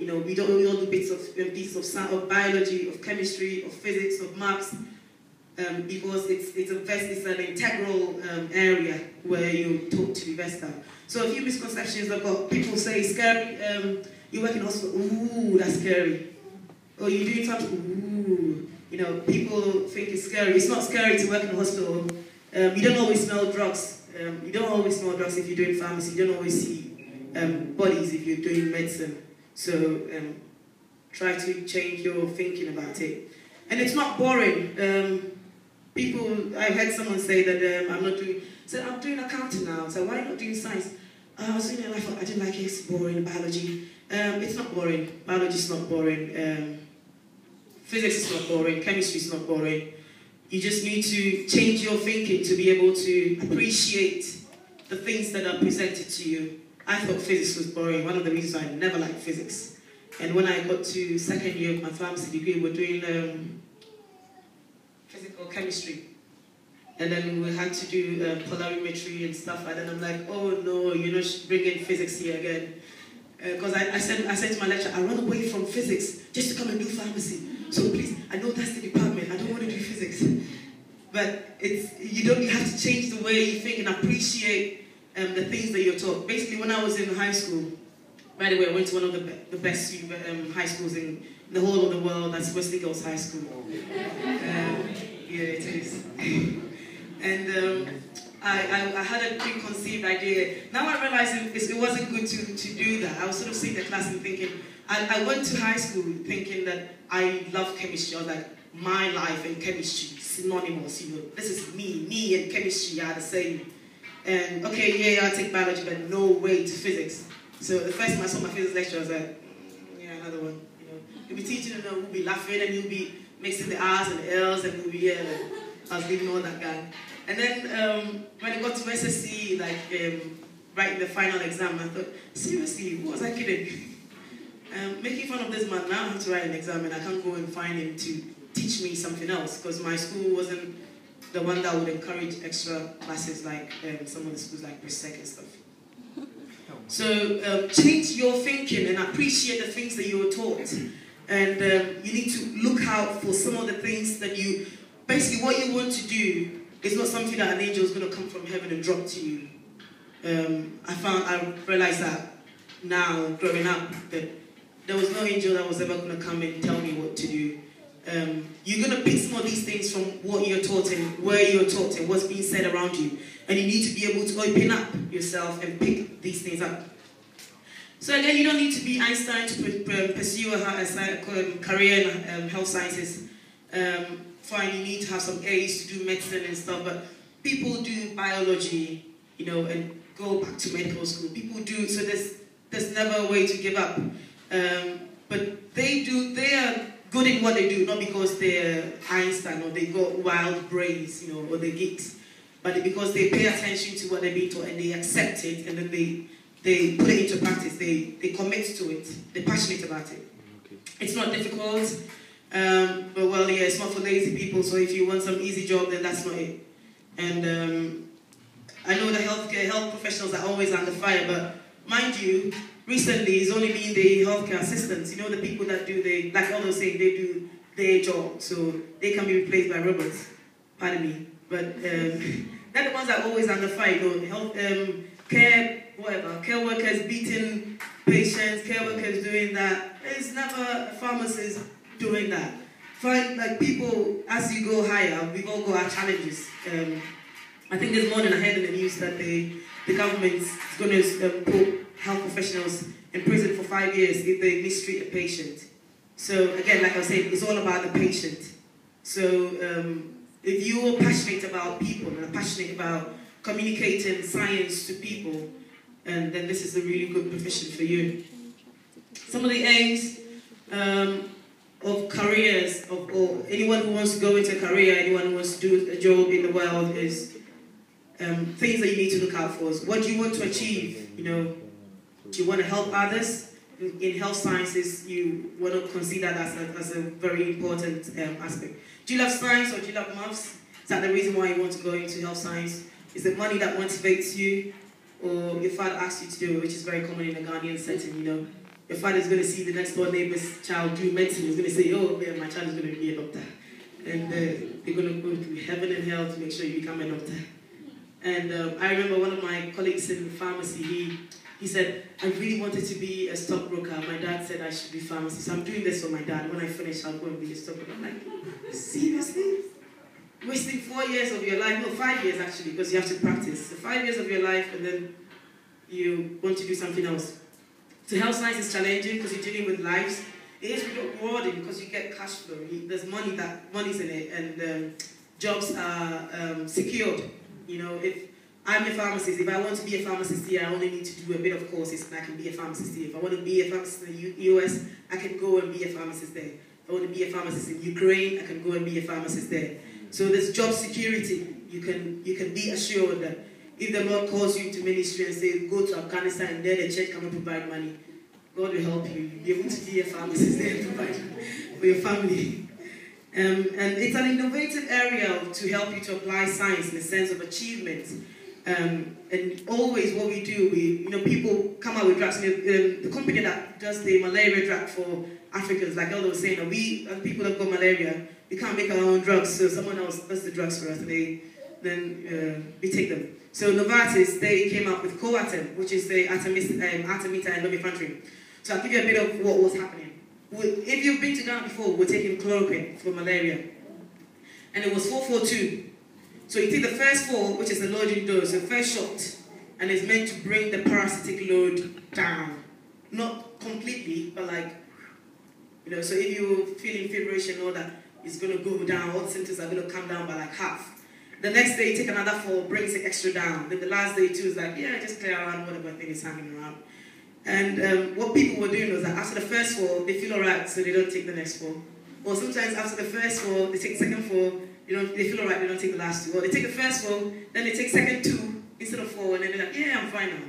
You know, we all do bits of pieces of biology, of chemistry, of physics, of maths, because it's an integral area where you're taught to be versatile. So a few misconceptions I've got. People say scary. You work in hospital. Ooh, that's scary. Or you're doing something. Ooh, you know, people think it's scary. It's not scary to work in a hospital. You don't always smell drugs. You don't always smell drugs if you're doing pharmacy. You don't always see bodies if you're doing medicine. So try to change your thinking about it. And it's not boring. I heard someone say that I'm doing accounting now, so why not doing science? I was doing it, I thought, I didn't like it, it's boring, biology. It's not boring, biology is not boring, physics is not boring, chemistry is not boring. You just need to change your thinking to be able to appreciate the things that are presented to you. I thought physics was boring, one of the reasons I never liked physics. And when I got to second year of my pharmacy degree, we're doing physical chemistry. And then we had to do polarimetry and stuff like that. And I'm like, oh no, you're not bringing physics here again. Because I said to my lecturer, I run away from physics just to come and do pharmacy. So please, I know that's the department, I don't want to do physics. But you have to change the way you think and appreciate the things that you're taught. Basically, when I was in high school, by the way, I went to one of the best high schools in the whole of the world. That's Wesley Girls High School. Yeah, it is. And I had a preconceived idea. Now I realize it wasn't good to do that. I was sort of sitting in the class and thinking, I went to high school thinking that I love chemistry. I was like, my life and chemistry, synonymous, you know. This is me and chemistry are the same. And okay, yeah, I'll take biology, but no way to physics. So the first time I saw my physics lecturer, I was like, yeah, another one. You know, he'll be teaching and we'll be laughing and he'll be mixing the R's and the L's and we'll be here. I was leaving all that guy. And then when I got to SSC, writing the final exam, I thought, seriously, who was I kidding? Making fun of this man, now I have to write an exam and I can't go and find him to teach me something else because my school wasn't the one that would encourage extra classes like some of the schools like Presec and stuff. So change your thinking and appreciate the things that you were taught. And you need to look out for some of the things that basically what you want to do is not something that an angel is going to come from heaven and drop to you. I realized that now, growing up, that there was no angel that was ever going to come and tell me what to do. You're going to pick some of these things from what you're taught and where you're taught and what's being said around you. And you need to be able to open up yourself and pick these things up. So again, you don't need to be Einstein to pursue a career in health sciences. Fine, you need to have some A's to do medicine and stuff, but people do biology, you know, and go back to medical school. People do, so there's never a way to give up. But they are good in what they do, not because they're Einstein or they got wild brains, you know, or they're geeks, but because they pay attention to what they're being taught and they accept it and then they put it into practice, they commit to it, they're passionate about it. Okay. It's not difficult, but well, yeah, it's not for lazy people, so if you want some easy job, then that's not it. And I know the health professionals are always under fire, but mind you, recently it's only been the healthcare assistants, you know, the people that do like all those saying, they do their job, so they can be replaced by robots, pardon me, but they're the ones that are always under fire, you know, care workers beating patients, care workers doing that. There's never a pharmacist doing that. Find, like, people, as you go higher, we've all got our challenges. I think this morning I heard in the news that the government is going to put health professionals in prison for 5 years if they mistreat a patient. So again, like I said, it's all about the patient. So if you're passionate about people and are passionate about communicating science to people, and then this is a really good profession for you. Some of the aims of careers, or anyone who wants to go into a career, anyone who wants to do a job in the world, is things that you need to look out for. What do you want to achieve? You know, do you want to help others? In health sciences, you want to consider that as a very important aspect. Do you love science or do you love maths? Is that the reason why you want to go into health science? Is it money that motivates you, or your father asks you to do it, which is very common in a Ghanaian setting, you know? your father is going to see the next door neighbor's child do medicine. He's going to say, oh, yeah, my child is going to be a doctor. And they're going to go through heaven and hell to make sure you become a doctor. And I remember one of my colleagues in the pharmacy, he said, I really wanted to be a stockbroker. My dad said I should be pharmacist. So I'm doing this for my dad. When I finish, I'll go and be a stockbroker. I'm like, seriously? Wasting 4 years of your life, no, 5 years actually, because you have to practice. So 5 years of your life, and then you want to do something else. So health science is challenging because you're dealing with lives. It is rewarding because you get cash flow. There's money's in it, and jobs are secured. You know, if I'm a pharmacist, if I want to be a pharmacist here, I only need to do a bit of courses and I can be a pharmacist here. If I want to be a pharmacist in the US, I can go and be a pharmacist there. If I want to be a pharmacist in Ukraine, I can go and be a pharmacist there. So there's job security. You can be assured that if the Lord calls you into ministry and says, go to Afghanistan and there the church cannot provide money, God will help you. You'll be able to be a pharmacist there and provide for your family. And it's an innovative area to help you to apply science in the sense of achievement. And always what we do, people come out with drugs. The company that does the malaria drug for Africans, like Elder was saying, that we, as people that got malaria, we can't make our own drugs, so someone else does the drugs for us, and then we take them. So Novartis, they came up with Coatem, which is the artemeter and lumefantrine. So I'll give you a bit of what was happening. If you've been to Ghana before, we're taking chloroquine for malaria. And it was 442. So you take the first 4, which is the loading dose, the first shot, and it's meant to bring the parasitic load down. Not completely, but like, so if you're feeling feverish and all that, it's going to go down, all the symptoms are going to come down by like half. The next day, you take another 4, brings it extra down. Then the last day, too, is like, yeah, just clear around whatever thing is hanging around. And what people were doing was that after the first 4, they feel all right, so they don't take the next 4. Or sometimes after the first 4, they take the second 4, they feel all right, they don't take the last 2. Or they take the first 4, then they take second 2 instead of 4, and then they're like, yeah, I'm fine now.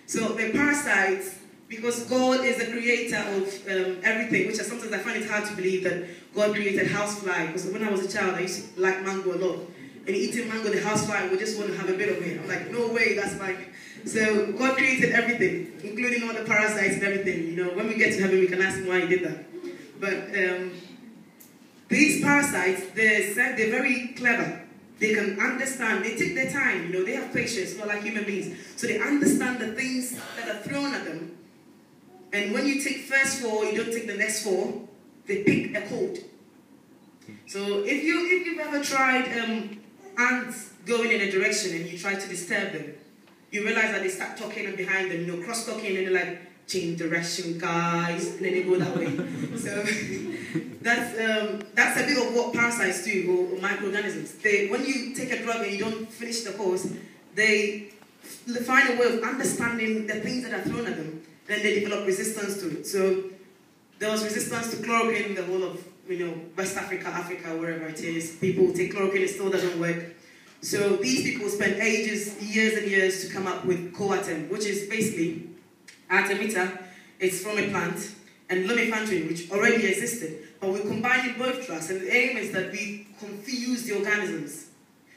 So the parasites, because God is the creator of everything, which sometimes I find it hard to believe that God created housefly. Because when I was a child, I used to like mango a lot. And eating mango, the housefly would just want to have a bit of it. I'm like, no way, that's fine. So God created everything, including all the parasites and everything. When we get to heaven, we can ask him why he did that. But these parasites, they're very clever. They can understand. They take their time. They have patience, not like human beings. So they understand the things that are thrown at them. And when you take first 4, you don't take the next 4. They pick a code. So if you've ever tried ants going in a direction and you try to disturb them, you realize that they start talking behind them, cross-talking, and they're like, change direction, guys, and then they go that way. So that's a bit of what parasites do, or microorganisms. When you take a drug and you don't finish the course, they find a way of understanding the things that are thrown at them, then they develop resistance to it. So there was resistance to chloroquine in the whole of West Africa, wherever it is. People take chloroquine, it still doesn't work. So these people spent years and years to come up with Coatem, which is basically artemeter. It's from a plant, and lumefantrine, which already existed. But we're combining both drugs, and the aim is that we confuse the organisms.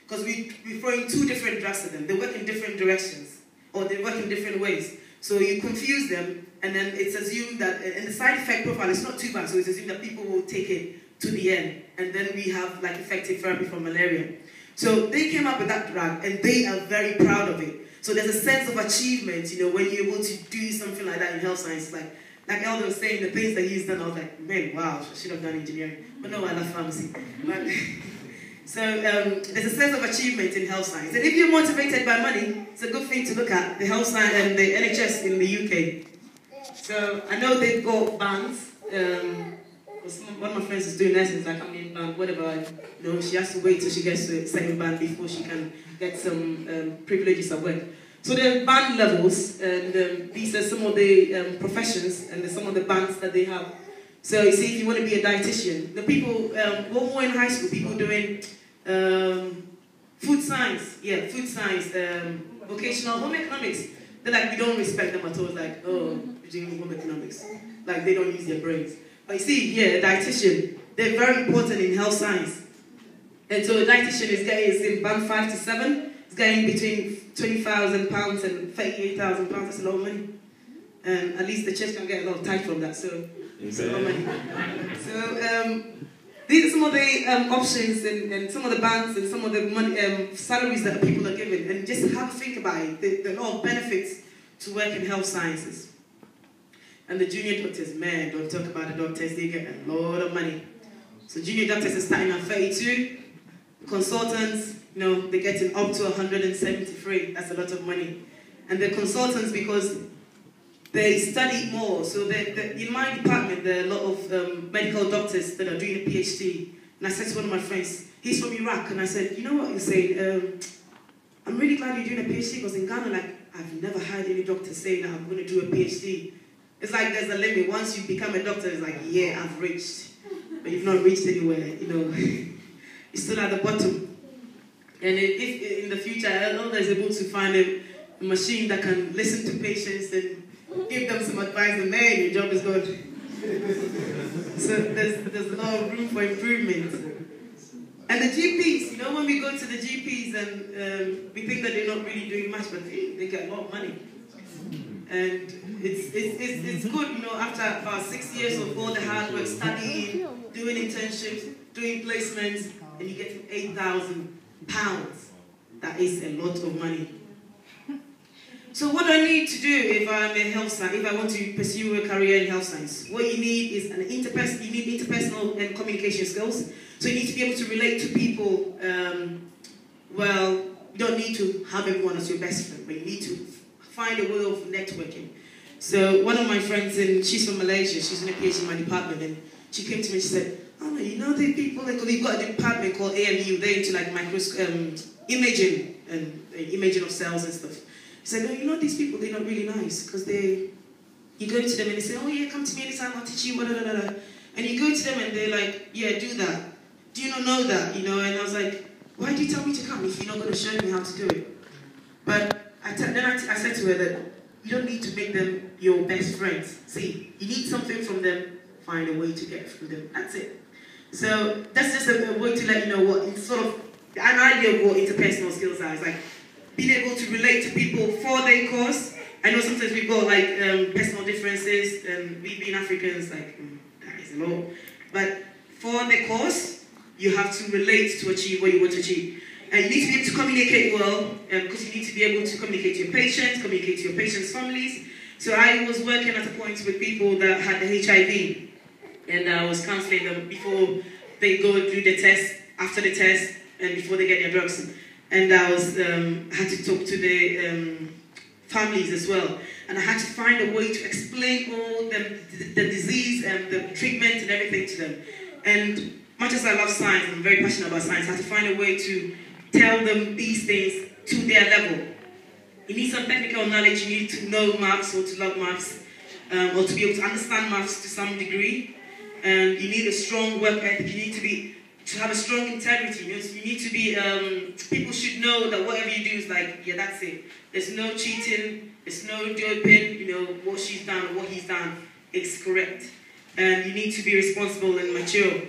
Because we're throwing 2 different drugs at them. They work in different directions, or they work in different ways. So you confuse them, and then it's assumed that, and the side effect profile is not too bad, so it's assumed that people will take it to the end, and then we have like effective therapy for malaria. So they came up with that drug, and they are very proud of it. So there's a sense of achievement, when you're able to do something like that in health science. Like Elder was saying, the things that he's done, I was like, man, wow, I should have done engineering. But no, I love pharmacy. So there's a sense of achievement in health science. And if you're motivated by money, it's a good thing to look at, the health science and the NHS in the UK. So I know they've got bands. One of my friends is doing nursing, like, I'm in band, whatever. She has to wait till she gets to a second band before she can get some privileges at work. So there are band levels, and these are some of the professions and some of the bands that they have. So you see, if you want to be a dietitian, the people, what more in high school, people doing food science, vocational home economics. They're like, we don't respect them at all. Like, oh, you're doing home economics. Like, they don't use their brains. But you see, a dietitian, they're very important in health science. And so a dietitian is in band 5 to 7. It's getting between £20,000 and £38,000. That's a lot of money. and at least the church can get a lot of tithe from that. So, it's a lot of money. So these are some of the options and some of the bands and some of the money, salaries that people are given, and just have a think about it. There are a lot of benefits to work in health sciences. And the junior doctors, man, don't talk about the doctors, they get a lot of money. So junior doctors are starting at 32, consultants, you know, they're getting up to 173, that's a lot of money. And the consultants, because they study more, so in my department, there are a lot of medical doctors that are doing a PhD. And I said to one of my friends, he's from Iraq, and I said, you know what you're saying? I'm really glad you're doing a PhD, because in Ghana, like, I've never heard any doctor say that I'm going to do a PhD. It's like there's a limit. Once you become a doctor, it's like, yeah, I've reached. But you've not reached anywhere, you know. You're still at the bottom. And if in the future, Allah is able to find a machine that can listen to patients and give them some advice, and man, your job is good. So there's a lot of room for improvement. And the GPs, you know, when we go to the GPs and we think that they're not really doing much, but they get a lot of money. And it's good, you know, after about 6 years of all the hard work, studying, doing internships, doing placements, and you get to £8,000. That is a lot of money. So what do I need to do if I'm in health science, if I want to pursue a career in health science? What you need is you need interpersonal and communication skills. So you need to be able to relate to people. Well, you don't need to have everyone as your best friend, but you need to find a way of networking. So one of my friends, she's from Malaysia, she's in a PhD in my department, and she came to me and she said, oh, you know the people, like, we've got a department called AMU, they're into like imaging and imaging of cells and stuff. She said, no, you know these people, they're not really nice, because you go to them and they say, oh yeah, come to me anytime, I'll teach you, blah, blah, blah, blah. And you go to them and they're like, yeah, do that. Do you not know that? You know, and I was like, why do you tell me to come if you're not going to show me how to do it? But I said to her that you don't need to make them your best friends. See, you need something from them, find a way to get it from them. That's it. So that's just a way to let you know what, it's sort of an idea of what interpersonal skills are. It's like being able to relate to people for their cause. I know sometimes we've got like personal differences, and we being Africans, like, that is a lot. But for the cause, you have to relate to achieve what you want to achieve. And you need to be able to communicate well, because you need to be able to communicate to your patients, communicate to your patients' families. So I was working at a point with people that had the HIV, and I was counseling them before they go do the test, after the test, and before they get their drugs. And I had to talk to the families as well. And I had to find a way to explain all the disease and the treatment and everything to them. And much as I love science, I'm very passionate about science, I had to find a way to tell them these things to their level. You need some technical knowledge, you need to know maths or to love maths, or to be able to understand maths to some degree. And you need a strong work ethic, you need to have a strong integrity. You need to be, people should know that whatever you do is like, yeah, that's it. There's no cheating, there's no doping, you know, what she's done or what he's done is correct. And you need to be responsible and mature.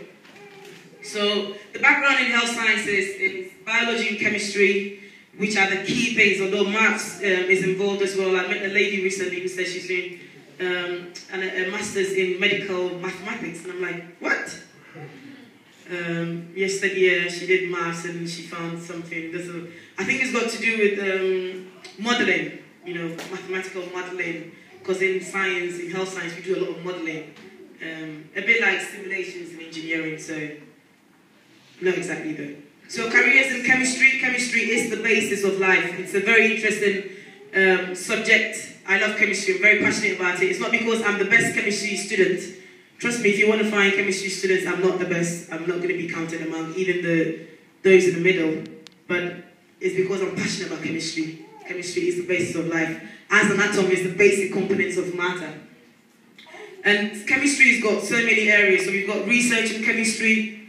So the background in health sciences is biology and chemistry, which are the key things, although maths is involved as well. I met a lady recently who said she's doing a master's in medical mathematics, and I'm like, what? Yesterday she did maths and she found something. I think it's got to do with modeling, you know, mathematical modeling, because in science, in health science, we do a lot of modeling. A bit like simulations in engineering, so not exactly though. So careers in chemistry. Chemistry is the basis of life. It's a very interesting subject. I love chemistry. I'm very passionate about it. It's not because I'm the best chemistry student. Trust me, if you want to find chemistry students, I'm not the best. I'm not going to be counted among even those in the middle. But it's because I'm passionate about chemistry. Chemistry is the basis of life. As an atom is the basic components of matter. And chemistry's got so many areas. So we've got research in chemistry.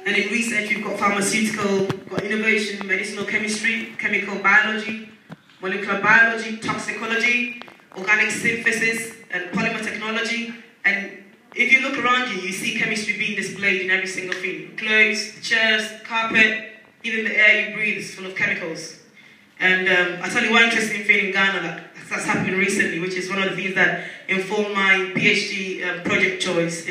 And in research, we've got pharmaceutical, got innovation, medicinal chemistry, chemical biology, molecular biology, toxicology, organic synthesis, and polymer technology. And if you look around you, you see chemistry being displayed in every single thing. Clothes, chairs, carpet, even the air you breathe is full of chemicals. And I'll tell you one interesting thing in Ghana, that that's happened recently, which is one of the things that informed my PhD project choice.